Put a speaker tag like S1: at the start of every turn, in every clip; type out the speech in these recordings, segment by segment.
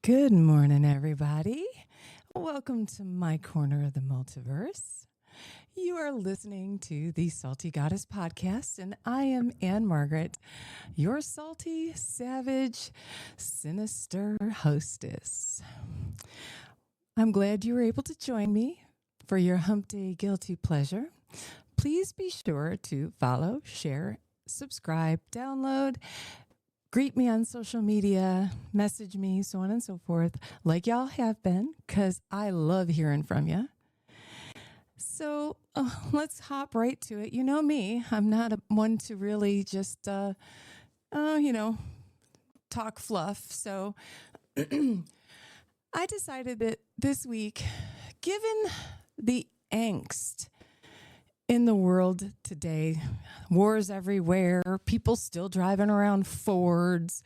S1: Good morning, everybody. Welcome to my corner of the multiverse. You are listening to the Salty Goddess podcast, and I am Margaret, your salty, savage, sinister hostess. I'm glad you were able to join me for your hump day guilty pleasure. Please be sure to follow, share, subscribe, download, greet me on social media, message me, so on and so forth, like y'all have been, because I love hearing from you. So let's hop right to it. You know me, I'm not one to really just, talk fluff. So I decided that this week, given the angst in the world today, wars everywhere, people still driving around Fords,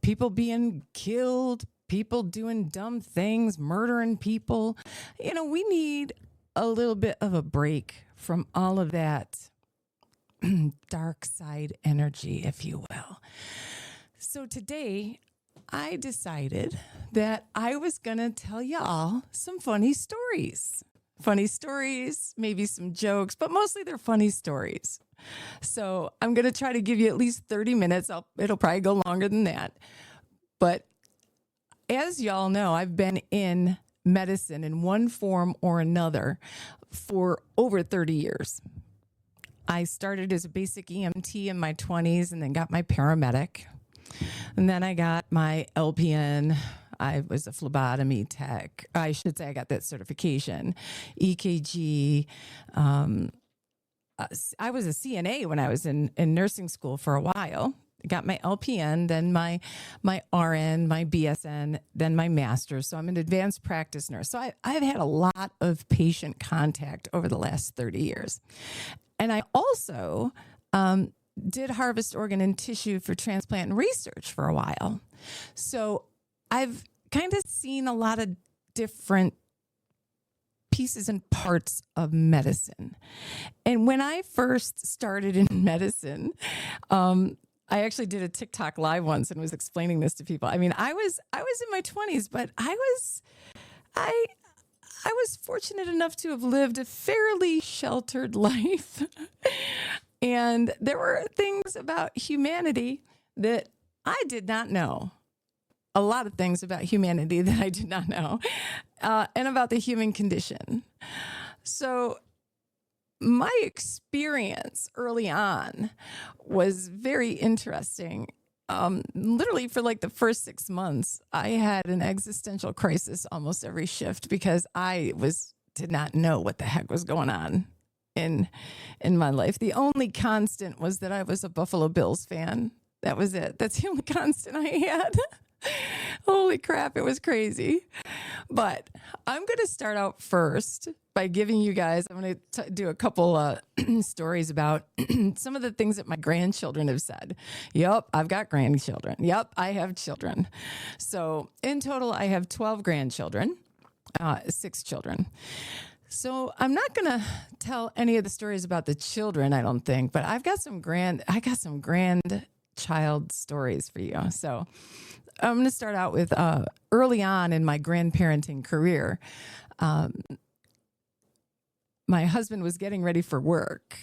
S1: people being killed, people doing dumb things, murdering people. We need a little bit of a break from all of that dark side energy, if you will. So today, I decided that I was going to tell y'all some funny stories. Funny stories, maybe some jokes, but mostly they're funny stories. So I'm going to try to give you at least 30 minutes. It'll probably go longer than that. But as y'all know, I've been in medicine in one form or another for over 30 years. I started as a basic EMT in my 20s and then got my paramedic. And then I got my LPN. I was a phlebotomy tech. I should say I got that certification. EKG. I was a CNA when I was in nursing school for a while. I got my LPN, then my RN, my BSN, then my master's. So I'm an advanced practice nurse. So I've had a lot of patient contact over the last 30 years. And I also did harvest organ and tissue for transplant and research for a while. So I've kind of seen a lot of different pieces and parts of medicine. And when I first started in medicine, I actually did a TikTok live once and was explaining this to people. I mean, I was in my 20s, but I was fortunate enough to have lived a fairly sheltered life. And there were things about humanity that I did not know. A lot of things about humanity that I did not know, and about the human condition. So my experience early on was very interesting. Literally for like the first 6 months, I had an existential crisis almost every shift because I did not know what the heck was going on in my life. The only constant was that I was a Buffalo Bills fan. That was it. That's the only constant I had. Holy crap, it was crazy. But I'm going to start out first by giving you guys, I'm going to do a couple stories about some of the things that my grandchildren have said. Yep, I've got grandchildren. Yep, I have children. So in total, I have 12 grandchildren, 6 children. So I'm not going to tell any of the stories about the children, I don't think, but I got some grandchild stories for you. So I'm going to start out with early on in my grandparenting career. My husband was getting ready for work,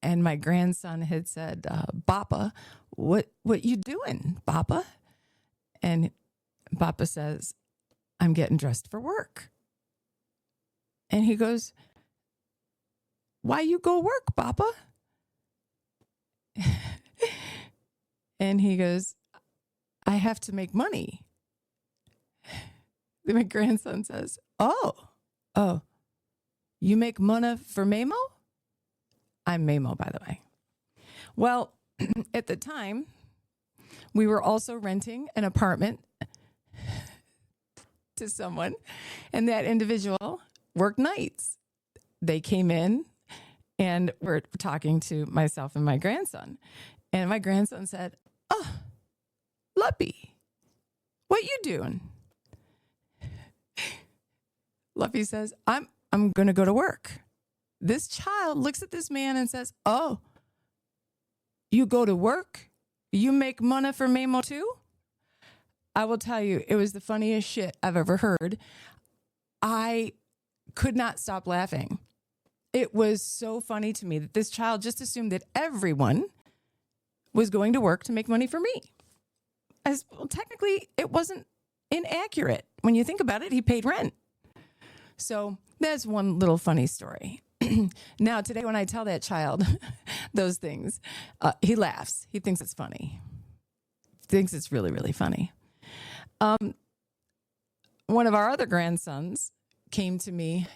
S1: and my grandson had said, "Papa, what you doing, Papa?" And Papa says, "I'm getting dressed for work." And he goes, "Why you go work, Papa?" And he goes, "I have to make money." Then my grandson says, Oh, you make money for Mamo? I'm Mamo, by the way. Well, at the time, we were also renting an apartment to someone, and that individual worked nights. They came in and were talking to myself and my grandson. And my grandson said, "Oh, Luppy, what you doing?" Luffy says, I'm going to go to work." This child looks at this man and says, "Oh, you go to work? You make money for Mamo too?" I will tell you, it was the funniest shit I've ever heard. I could not stop laughing. It was so funny to me that this child just assumed that everyone was going to work to make money for me. As well, technically, it wasn't inaccurate. When you think about it, he paid rent. So that's one little funny story. Now, today, when I tell that child those things, he laughs. He thinks it's funny. Thinks it's really, really funny. One of our other grandsons came to me.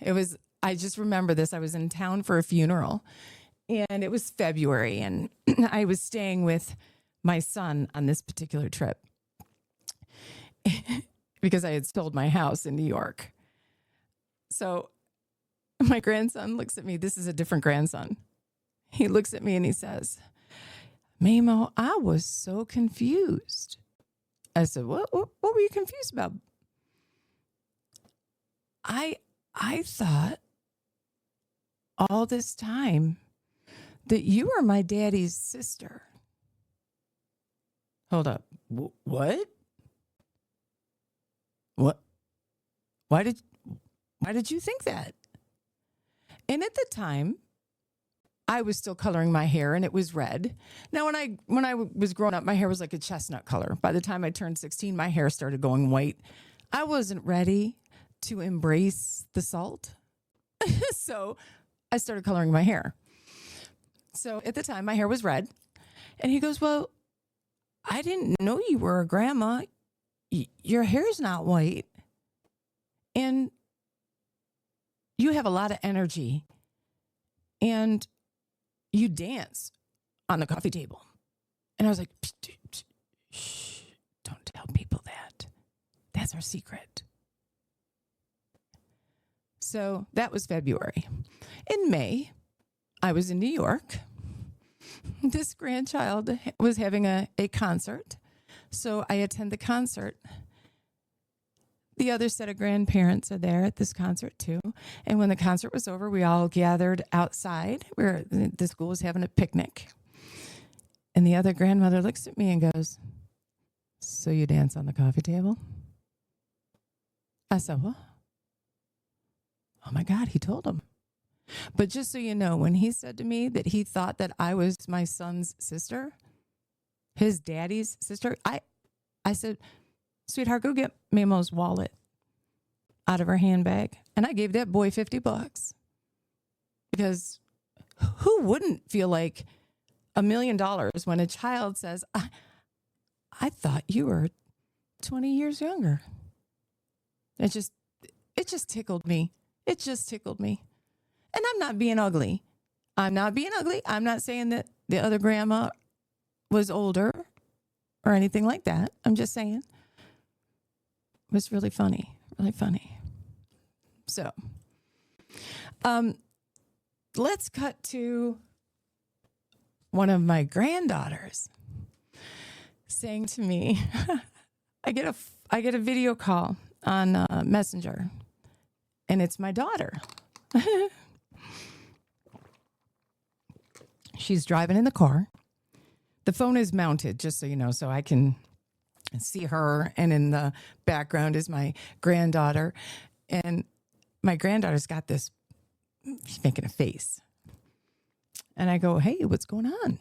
S1: I just remember this. I was in town for a funeral, and it was February, and I was staying with my son on this particular trip because I had sold my house in New York. So my grandson looks at me. This is a different grandson. He looks at me and he says, Mamo, I was so confused. I said, what were you confused about? I thought all this time that you were my daddy's sister. Hold up. What? What? Why did you think that? And at the time, I was still coloring my hair and it was red. Now, when I was growing up, my hair was like a chestnut color. By the time I turned 16, my hair started going white. I wasn't ready to embrace the salt. So I started coloring my hair. So at the time, my hair was red. And he goes, well, I didn't know you were a grandma. Your hair's not white. And you have a lot of energy. And you dance on the coffee table. And I was like, shh, don't tell people that. That's our secret. So that was February. In May, I was in New York. This grandchild was having a concert. So I attend the concert. The other set of grandparents are there at this concert too. And when the concert was over, we all gathered outside where the school was having a picnic. And the other grandmother looks at me and goes, so you dance on the coffee table? I said, what? Oh my God, he told him. But just so you know, when he said to me that he thought that I was my son's sister, his daddy's sister, I said, sweetheart, go get Mamo's wallet out of her handbag. And I gave that boy $50 because who wouldn't feel like $1 million when a child says, I thought you were 20 years younger. It just tickled me. It just tickled me. And I'm not being ugly. I'm not saying that the other grandma was older or anything like that. I'm just saying it was really funny, really funny. So, let's cut to one of my granddaughters saying to me, I get a video call on Messenger, and it's my daughter. She's driving in the car. The phone is mounted, just so you know, so I can see her. And in the background is my granddaughter. And my granddaughter's got this, she's making a face. And I go, hey, what's going on?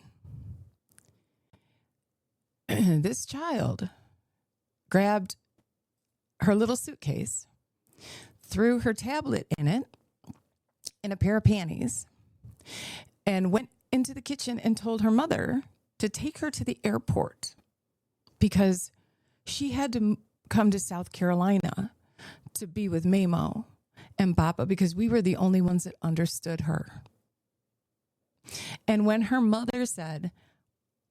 S1: This child grabbed her little suitcase, threw her tablet in it, in a pair of panties, and went into the kitchen and told her mother to take her to the airport because she had to come to South Carolina to be with Mamo and Papa because we were the only ones that understood her. And when her mother said,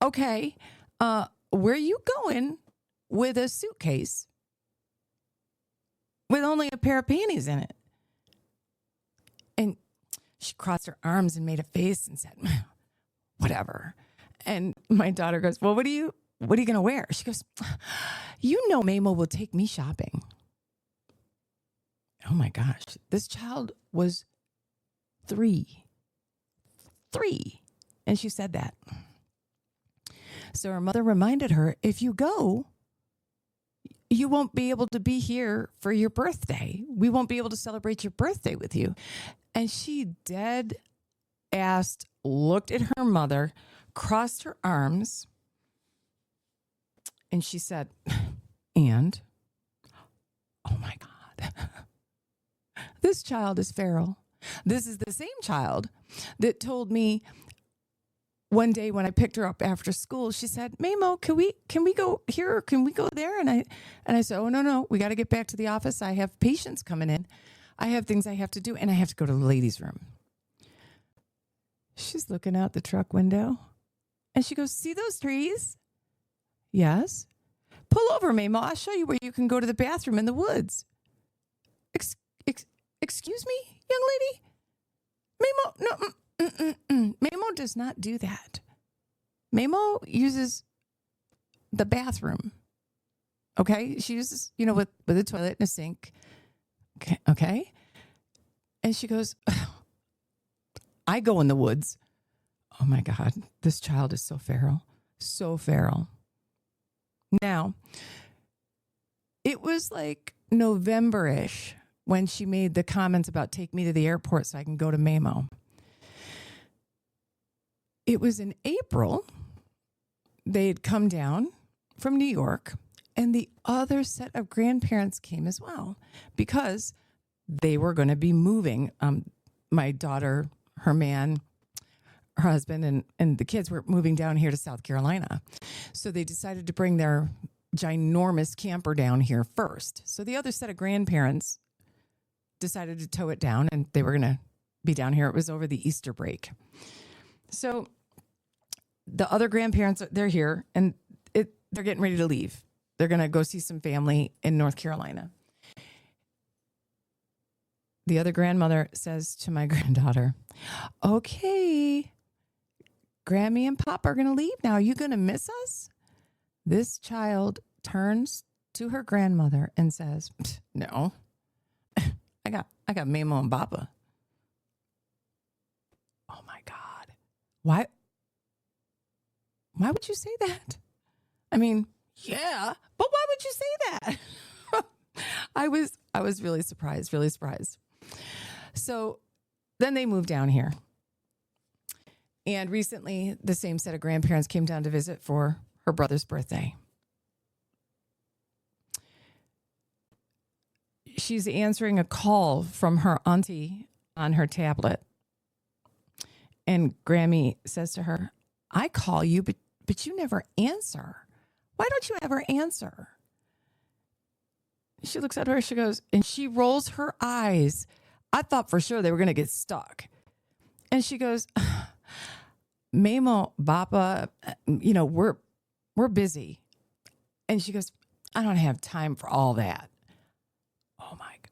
S1: okay, where are you going with a suitcase with only a pair of panties in it? And she crossed her arms and made a face and said, whatever. And my daughter goes, well, what are you going to wear? She goes, you know, Mamo will take me shopping. Oh my gosh. This child was 3. And she said that. So her mother reminded her, if you go, you won't be able to be here for your birthday. We won't be able to celebrate your birthday with you. And she dead assed looked at her mother, crossed her arms, and she said, and, oh my God, this child is feral. This is the same child that told me one day when I picked her up after school, she said, Mamo, can we go here or can we go there? And I said, oh, no, we got to get back to the office. I have patients coming in. I have things I have to do, and I have to go to the ladies' room. She's looking out the truck window, and she goes, see those trees? Yes. Pull over, Mamo. I'll show you where you can go to the bathroom in the woods. Excuse me, young lady? Mamo, no, Mamo does not do that. Mamo uses the bathroom. Okay? She uses, with a toilet and a sink. Okay? And she goes, I go in the woods. Oh my God, this child is so feral. So feral. Now, it was like November-ish when she made the comments about take me to the airport so I can go to Mamo. It was in April. They had come down from New York, and the other set of grandparents came as well because they were going to be moving. My daughter, her man, her husband, and the kids were moving down here to South Carolina. So they decided to bring their ginormous camper down here first. So the other set of grandparents decided to tow it down, and they were going to be down here. It was over the Easter break. So the other grandparents, they're here, and they're getting ready to leave. They're going to go see some family in North Carolina. The other grandmother says to my granddaughter, okay, Grammy and Pop are going to leave now. Are you going to miss us? This child turns to her grandmother and says, no, I got Mamo and Papa. Oh my God. Why would you say that? I mean, yeah, but why would you say that? I was really surprised. So then they moved down here. And recently, the same set of grandparents came down to visit for her brother's birthday. She's answering a call from her auntie on her tablet. And Grammy says to her, I call you, but you never answer. Why don't you ever answer? She looks at her, she goes, and she rolls her eyes. I thought for sure they were going to get stuck. And she goes, Mamo, Bapa, we're busy. And she goes, I don't have time for all that. Oh my God.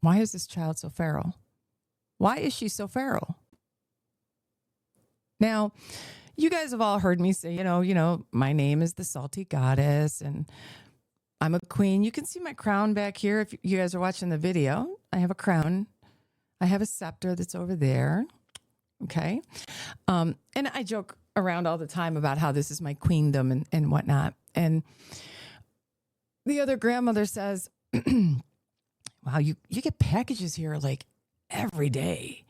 S1: Why is this child so feral? Why is she so feral? Now, you guys have all heard me say, my name is the Salty Goddess and I'm a queen. You can see my crown back here. If you guys are watching the video, I have a crown. I have a scepter that's over there. Okay. And I joke around all the time about how this is my queendom and whatnot. And the other grandmother says, wow, you get packages here like every day.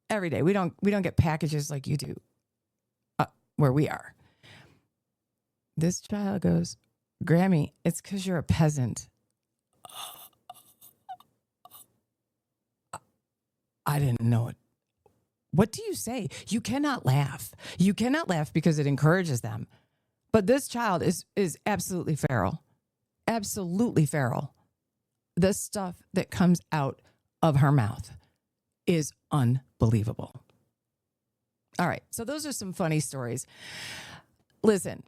S1: Every day. We don't get packages like you do where we are. This child goes, Grammy, it's because you're a peasant. I didn't know it. What do you say? You cannot laugh. You cannot laugh because it encourages them. But this child is absolutely feral. Absolutely feral. The stuff that comes out of her mouth is unbelievable. All right. So those are some funny stories. Listen,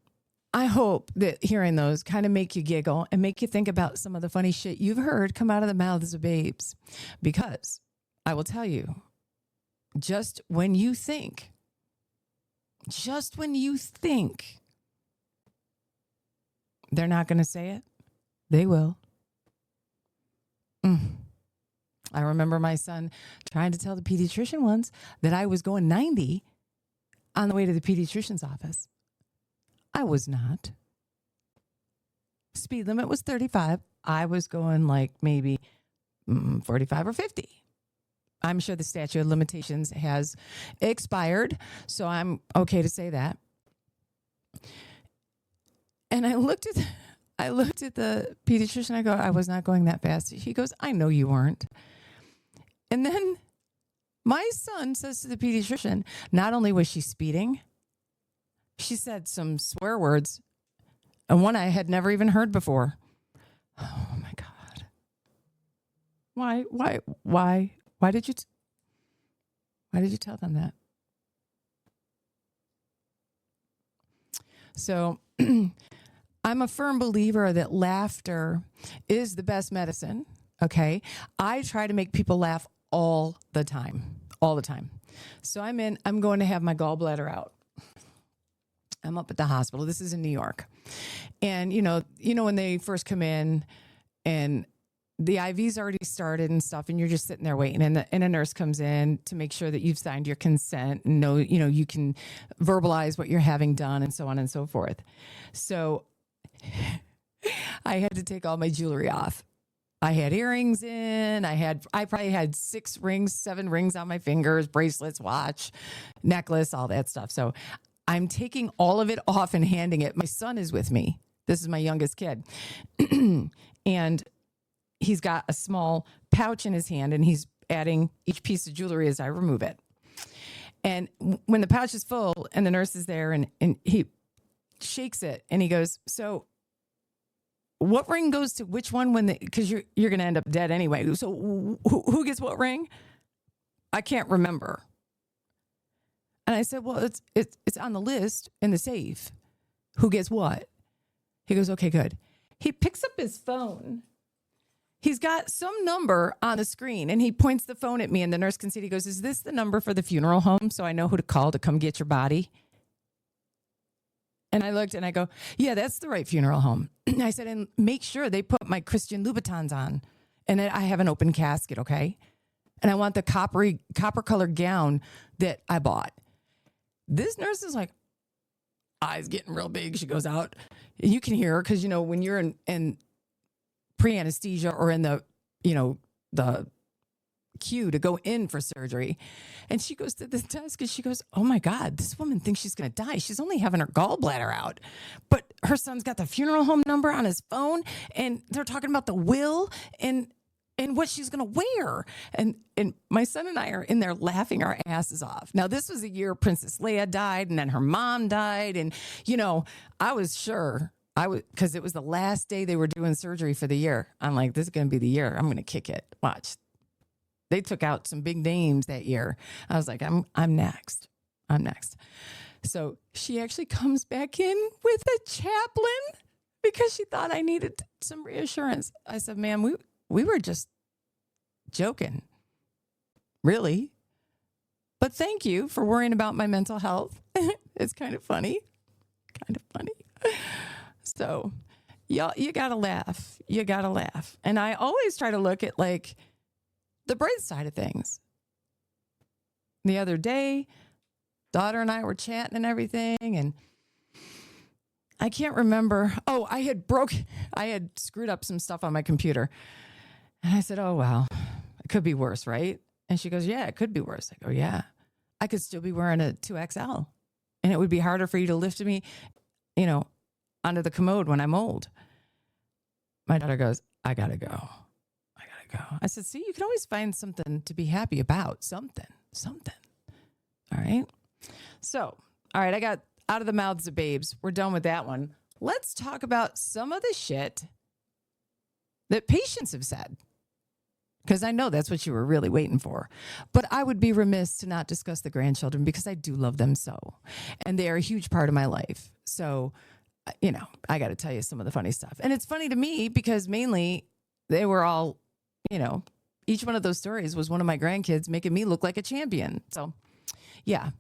S1: I hope that hearing those kind of make you giggle and make you think about some of the funny shit you've heard come out of the mouths of babes. Because I will tell you, just when you think they're not going to say it, they will. I remember my son trying to tell the pediatrician once that I was going 90 on the way to the pediatrician's office. I was not. Speed limit was 35. I was going like maybe 45 or 50. I'm sure the statute of limitations has expired, so I'm okay to say that. And I looked at the pediatrician. I go, I was not going that fast. He goes, I know you weren't. And then my son says to the pediatrician, not only was she speeding, she said some swear words, and one I had never even heard before. Oh my God. Why did you tell them that? So I'm a firm believer that laughter is the best medicine. Okay. I try to make people laugh all the time. So I'm going to have my gallbladder out. I'm up at the hospital. This is in New York. And you know, when they first come in and the IV's already started and stuff, and you're just sitting there waiting, and a nurse comes in to make sure that you've signed your consent and you can verbalize what you're having done and so on and so forth. So I had to take all my jewelry off. I had earrings in. I probably had 7 rings on my fingers, bracelets, watch, necklace, all that stuff. So I'm taking all of it off and handing it. My son is with me. This is my youngest kid. And he's got a small pouch in his hand, and he's adding each piece of jewelry as I remove it. And when the pouch is full and the nurse is there, and he shakes it and he goes, so what ring goes to which one because you're going to end up dead anyway. So who gets what ring? I can't remember. And I said, well, it's on the list in the safe. Who gets what? He goes, okay, good. He picks up his phone. He's got some number on the screen, and he points the phone at me, and the nurse can see it. He goes, is this the number for the funeral home? So I know who to call to come get your body. And I looked and I go, yeah, that's the right funeral home. I said, and make sure they put my Christian Louboutins on, and I have an open casket, okay? And I want the copper colored gown that I bought. This nurse is like, eyes getting real big. She goes out. You can hear her because, when you're in pre-anesthesia or in the queue to go in for surgery. And she goes to the desk and she goes, oh my God, this woman thinks she's going to die. She's only having her gallbladder out. But her son's got the funeral home number on his phone, and they're talking about the will and what she's going to wear. And my son and I are in there laughing our asses off. Now, this was the year Princess Leia died, and then her mom died. And, I was sure because it was the last day they were doing surgery for the year. I'm like, this is going to be the year. I'm going to kick it. Watch. They took out some big names that year. I was like, I'm next. So she actually comes back in with a chaplain because she thought I needed some reassurance. I said, ma'am, we were just joking. Really? But thank you for worrying about my mental health. It's kind of funny. So, y'all, you got to laugh. And I always try to look at like the bright side of things. The other day, daughter and I were chatting and everything, and I can't remember. Oh, I had screwed up some stuff on my computer. And I said, oh, wow, it could be worse, right? And she goes, yeah, it could be worse. I go, yeah, I could still be wearing a 2XL, and it would be harder for you to lift me, onto the commode when I'm old. My daughter goes, I gotta go. I said, see, you can always find something to be happy about. Something. All right. So, all right, I got out of the mouths of babes. We're done with that one. Let's talk about some of the shit that patients have said, because I know that's what you were really waiting for. But I would be remiss to not discuss the grandchildren because I do love them so. And they are a huge part of my life. So, I got to tell you some of the funny stuff. And it's funny to me because mainly they were all, each one of those stories was one of my grandkids making me look like a champion. So, yeah,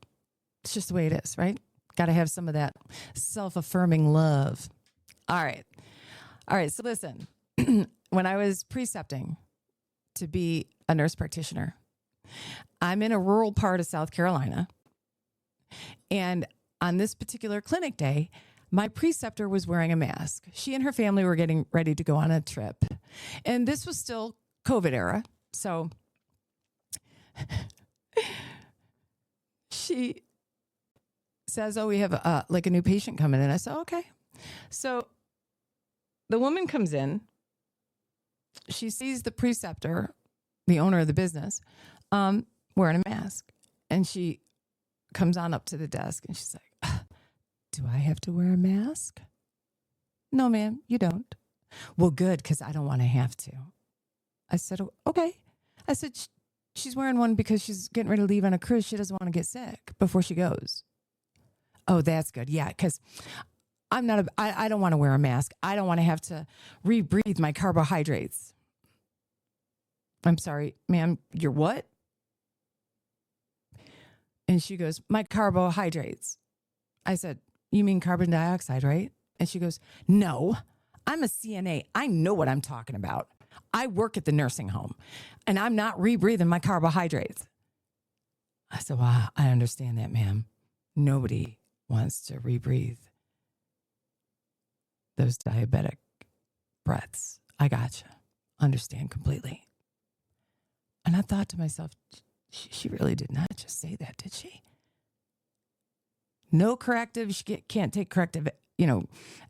S1: it's just the way it is, right? Got to have some of that self-affirming love. All right. So listen, when I was precepting to be a nurse practitioner, I'm in a rural part of South Carolina. And on this particular clinic day, My preceptor was wearing a mask. She and her family were getting ready to go on a trip. And this was still COVID era. So she says, oh, we have like a new patient coming in. I said, okay. So the woman comes in. She sees the preceptor, the owner of the business, wearing a mask. And she comes on up to the desk and she's like, do I have to wear a mask? No, ma'am, you don't. Well, good, because I don't want to have to. I said, okay. I said, she's wearing one because she's getting ready to leave on a cruise. She doesn't want to get sick before she goes. Oh, that's good. Yeah, because I don't want to wear a mask. I don't want to have to rebreathe my carbohydrates. I'm sorry, ma'am, you're what? And she goes, my carbohydrates. I said, you mean carbon dioxide, right? And she goes, no, I'm a CNA. I know what I'm talking about. I work at the nursing home and I'm not rebreathing my carbohydrates. I said, well, I understand that, ma'am. Nobody wants to rebreathe those diabetic breaths. I gotcha. Understand completely. And I thought to myself, she really did not just say that, did she? No corrective. She can't take corrective,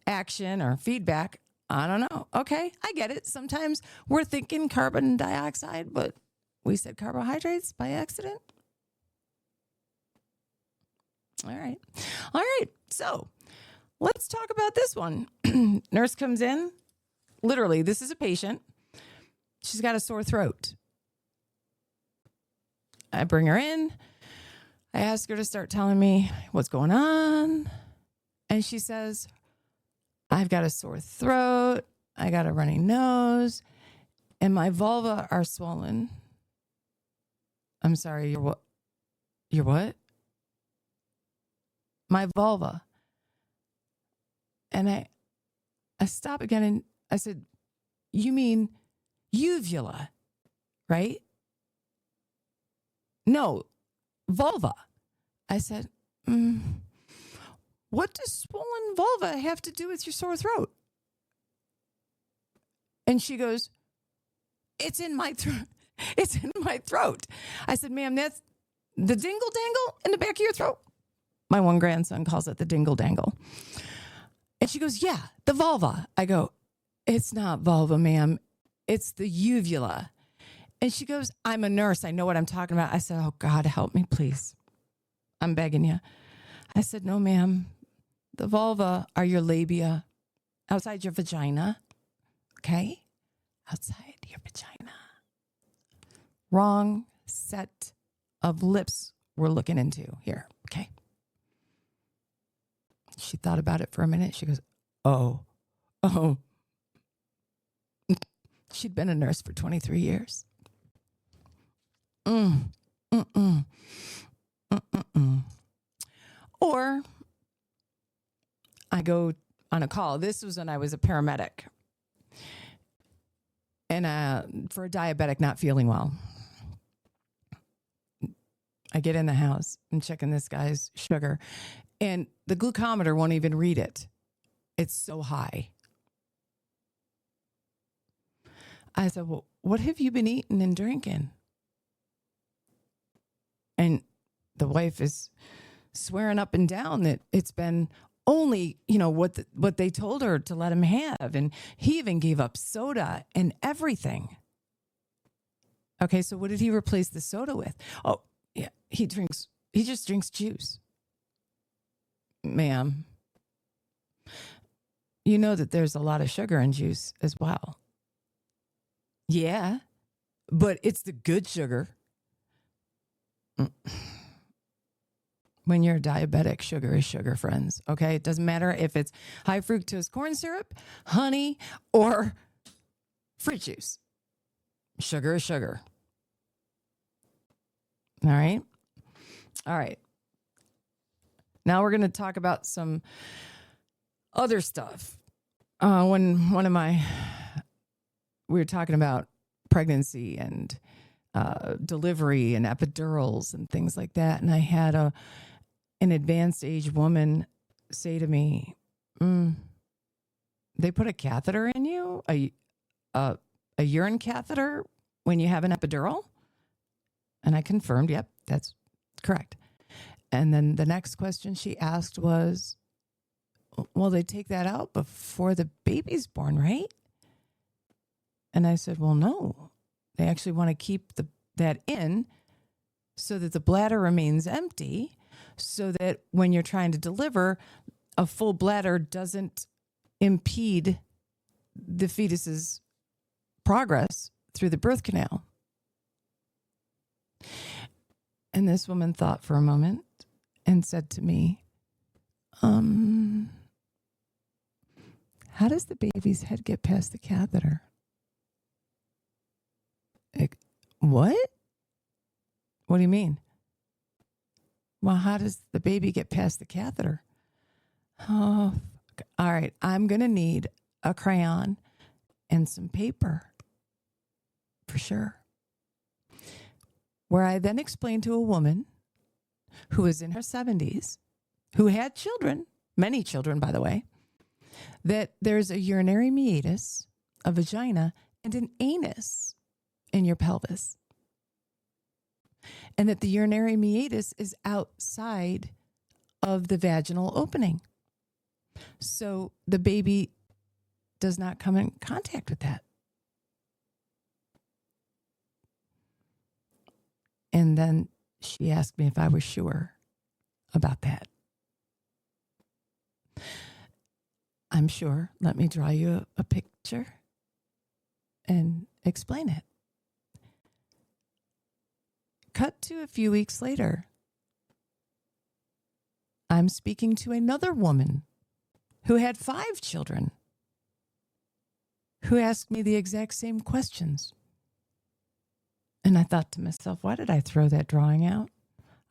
S1: action or feedback. I don't know. Okay, I get it. Sometimes we're thinking carbon dioxide, but we said carbohydrates by accident. All right. So let's talk about this one. Nurse comes in. Literally, this is a patient. She's got a sore throat. I bring her in. I ask her to start telling me what's going on. And she says, I've got a sore throat. I got a runny nose. And my vulva are swollen. I'm sorry, you're what? Your what? My vulva. And I stop again and I said, you mean uvula, right? No, vulva. I said, what does swollen vulva have to do with your sore throat? And she goes, it's in my throat. It's in my throat. I said, ma'am, that's the dingle dangle in the back of your throat. My one grandson calls it the dingle dangle. And she goes, yeah, the vulva. I go, it's not vulva, ma'am. It's the uvula. And she goes, I'm a nurse. I know what I'm talking about. I said, oh, God, help me, please. I'm begging you. I said, no, ma'am. The vulva are your labia outside your vagina. Okay? Outside your vagina. Wrong set of lips we're looking into here. Okay? She thought about it for a minute. She goes, oh. She'd been a nurse for 23 years. Or I go on a call. This was when I was a paramedic. And for a diabetic not feeling well. I get in the house and checking this guy's sugar. And the glucometer won't even read it. It's so high. I said, well, what have you been eating and drinking? And the wife is swearing up and down that it's been only, what they told her to let him have. And he even gave up soda and everything. Okay, so what did he replace the soda with? Oh, yeah, he just drinks juice. Ma'am, you know that there's a lot of sugar in juice as well. Yeah, but it's the good sugar. When you're diabetic, sugar is sugar, friends. Okay, it doesn't matter if it's high fructose corn syrup, honey, or fruit juice. Sugar is sugar. All right. Now we're going to talk about some other stuff. We were talking about pregnancy and delivery and epidurals and things like that. And I had an advanced age woman say to me, They put a catheter in you, a urine catheter when you have an epidural? And I confirmed, yep, that's correct. And then the next question she asked was, well, they take that out before the baby's born, right? And I said, well, no. They actually want to keep that in so that the bladder remains empty, so that when you're trying to deliver, a full bladder doesn't impede the fetus's progress through the birth canal. And this woman thought for a moment and said to me, how does the baby's head get past the catheter? What? What do you mean? Well, how does the baby get past the catheter? Oh, all right. I'm going to need a crayon and some paper for sure. Where I then explained to a woman who was in her 70s, who had children, many children, by the way, that there's a urinary meatus, a vagina, and an anus in your pelvis. And that the urinary meatus is outside of the vaginal opening. So the baby does not come in contact with that. And then she asked me if I was sure about that. I'm sure. Let me draw you a picture and explain it. Cut to a few weeks later. I'm speaking to another woman who had 5 children, who asked me the exact same questions. And I thought to myself, why did I throw that drawing out?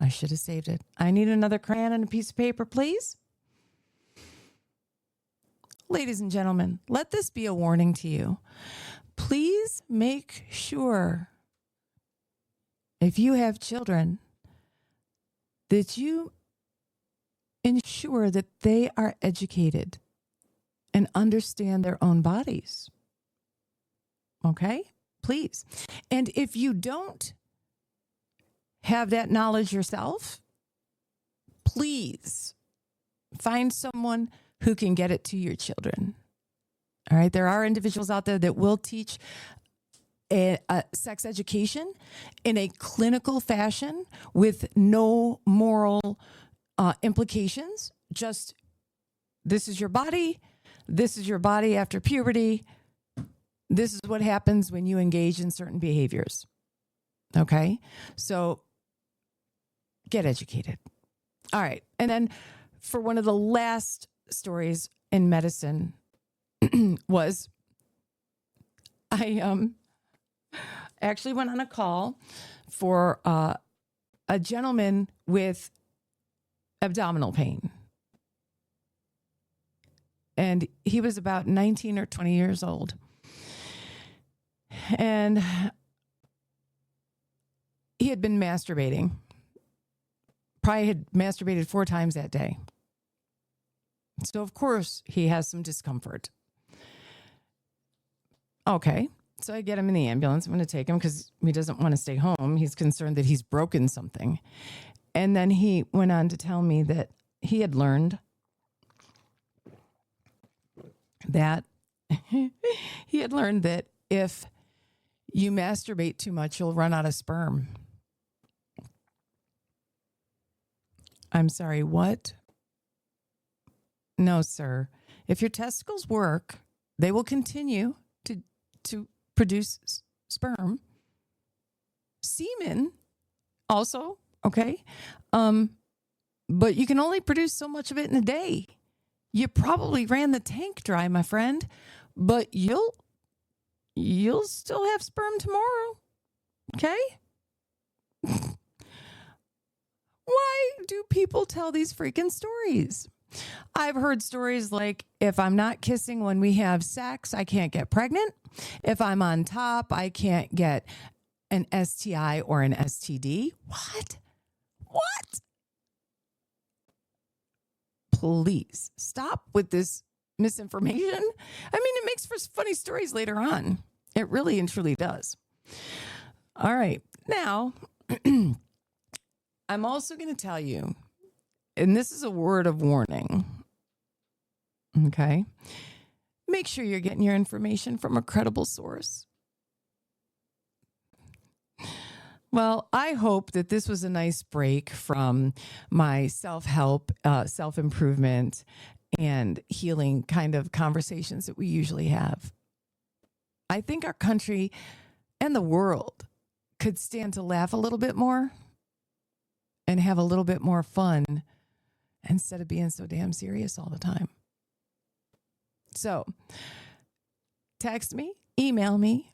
S1: I should have saved it. I need another crayon and a piece of paper, please. Ladies and gentlemen, let this be a warning to you. Please make sure, if you have children, that you ensure that they are educated and understand their own bodies. Okay? Please. And if you don't have that knowledge yourself, please find someone who can get it to your children. All right? There are individuals out there that will teach a sex education in a clinical fashion with no moral implications. Just, this is your body. This is your body after puberty. This is what happens when you engage in certain behaviors. Okay? So get educated. All right. And then for one of the last stories in medicine was I actually went on a call for a gentleman with abdominal pain. And he was about 19 or 20 years old. And he had been masturbating. Probably had masturbated 4 times that day. So, of course, he has some discomfort. Okay. So I get him in the ambulance. I'm going to take him because he doesn't want to stay home. He's concerned that he's broken something. And then he went on to tell me that he had learned that if you masturbate too much, you'll run out of sperm. I'm sorry, what? No, sir. If your testicles work, they will continue to produce sperm. Semen also, okay? But you can only produce so much of it in a day. You probably ran the tank dry, my friend, but you'll still have sperm tomorrow. Okay? Why do people tell these freaking stories? I've heard stories like, if I'm not kissing when we have sex, I can't get pregnant. If I'm on top, I can't get an STI or an STD. What? please stop with this misinformation. I mean, it makes for funny stories later on. It really and truly does. All right. Now, I'm also going to tell you, and this is a word of warning. Okay. Make sure you're getting your information from a credible source. Well, I hope that this was a nice break from my self-help, self-improvement, and healing kind of conversations that we usually have. I think our country and the world could stand to laugh a little bit more and have a little bit more fun instead of being so damn serious all the time. So, text me, email me,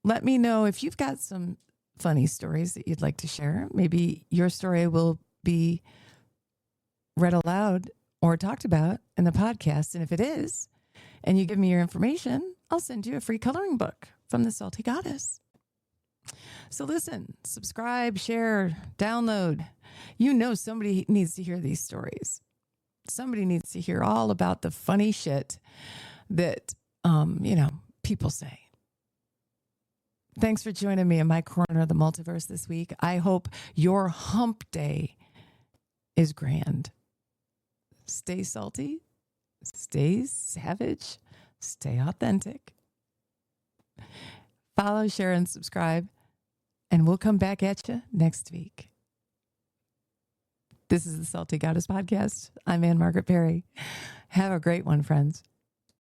S1: let me know if you've got some funny stories that you'd like to share. Maybe your story will be read aloud or talked about in the podcast. And if it is, and you give me your information, I'll send you a free coloring book from the Salty Goddess. So listen, subscribe, share, download. You know somebody needs to hear these stories. Somebody needs to hear all about the funny shit that, people say. Thanks for joining me in my corner of the multiverse this week. I hope your hump day is grand. Stay salty, stay savage, stay authentic. Follow, share, and subscribe, and we'll come back at you next week. This is the Salty Goddess Podcast. I'm Margaret Perry. Have a great one, friends.